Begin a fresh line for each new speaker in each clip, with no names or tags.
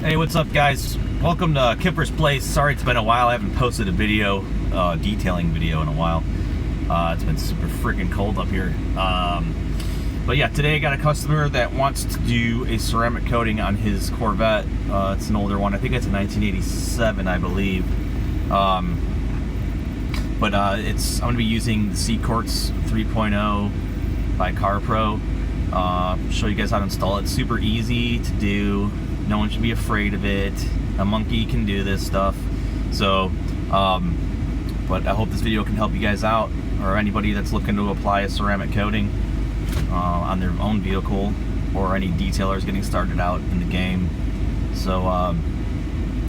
Hey, what's up, guys? Welcome to Kipper's Place. Sorry it's been a while. I haven't posted a video, detailing video in a while. It's been super freaking cold up here. But yeah, today I got a customer that wants to do a ceramic coating on his Corvette. It's an older one. I think it's a 1987, I believe. I'm going to be using the Cquartz 3.0 by CarPro. Show you guys how to install it. It's super easy to do. No one should be afraid of it. A monkey can do this stuff. So, but I hope this video can help you guys out, or anybody that's looking to apply a ceramic coating on their own vehicle, or any detailers getting started out in the game. So,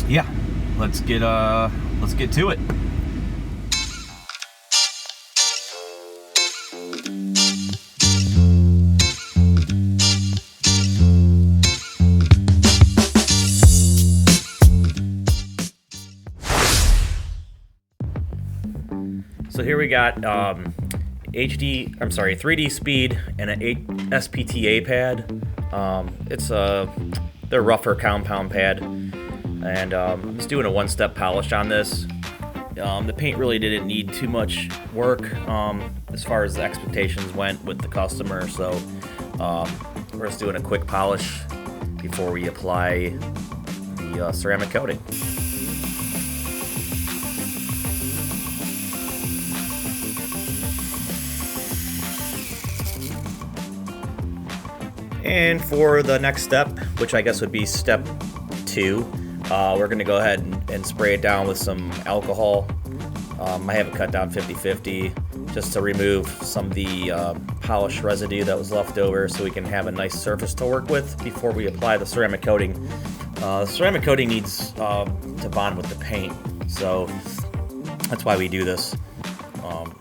yeah, let's get to it. So here we got 3D speed and an SPTA pad. They're rougher compound pad, and I'm just doing a one-step polish on this. The paint really didn't need too much work as far as the expectations went with the customer, so we're just doing a quick polish before we apply the ceramic coating. And for the next step, which I guess would be step 2, we're going to go ahead and spray it down with some alcohol. I have it cut down 50-50 just to remove some of the polish residue that was left over, so we can have a nice surface to work with before we apply the ceramic coating. The ceramic coating needs to bond with the paint, so that's why we do this,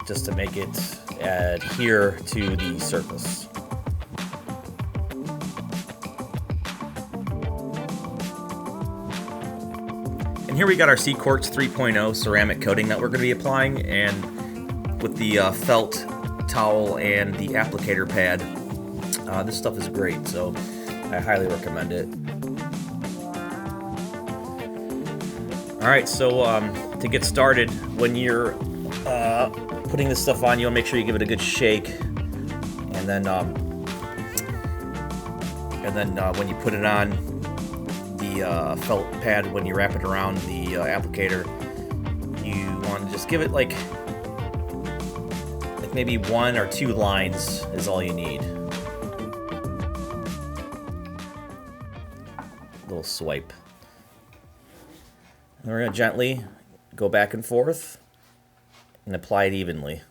just to make it adhere to the surface. And here we got our Cquartz 3.0 ceramic coating that we're going to be applying, and with the felt towel and the applicator pad, this stuff is great, so I highly recommend it. Alright, so to get started, when you're putting this stuff on, you want to make sure you give it a good shake, and then when you put it on the felt pad, when you wrap it around the applicator, you want to just give it like maybe 1 or 2 lines is all you need. Little swipe. And we're going to gently go back and forth and apply it evenly.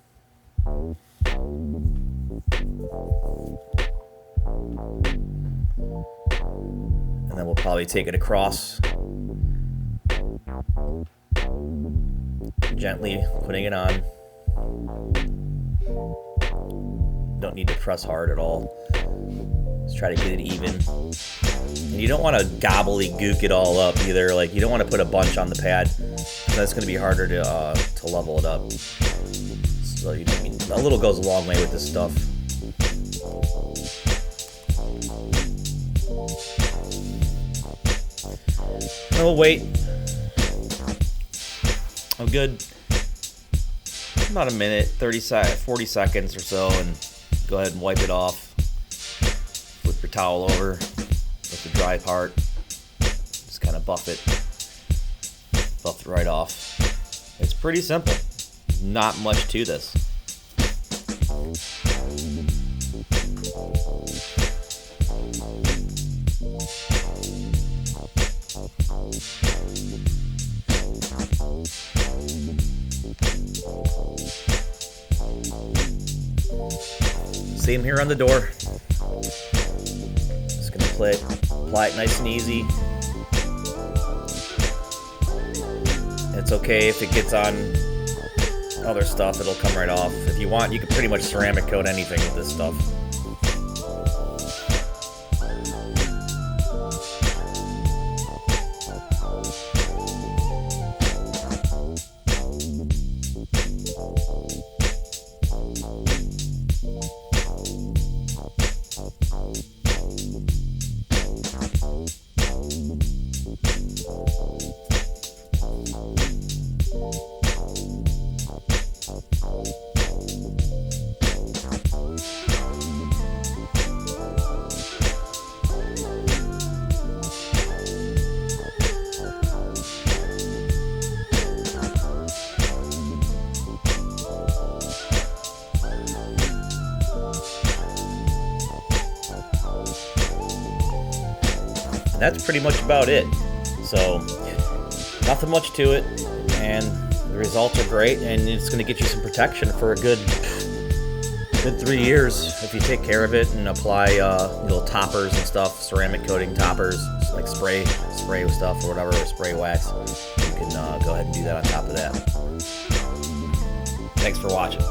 And then we'll probably take it across, gently putting it on. Don't need to press hard at all. Just try to get it even. And you don't want to gobbledygook it all up either. Like, you don't want to put a bunch on the pad. That's going to be harder to level it up. So a little goes a long way with this stuff. And we'll wait a good about a minute, 40 seconds or so, and go ahead and wipe it off. Flip your towel over with the dry part. Just kind of buff it right off. It's pretty simple. Not much to this. Same here on the door. Just gonna apply it nice and easy. It's okay if it gets on other stuff, it'll come right off. If you want, you can pretty much ceramic coat anything with this stuff. And that's pretty much about it. So nothing much to it, and the results are great, and it's going to get you some protection for a good 3 years if you take care of it and apply little toppers and stuff, ceramic coating toppers, like spray stuff or whatever, or spray wax. You can go ahead and do that on top of that. Thanks for watching.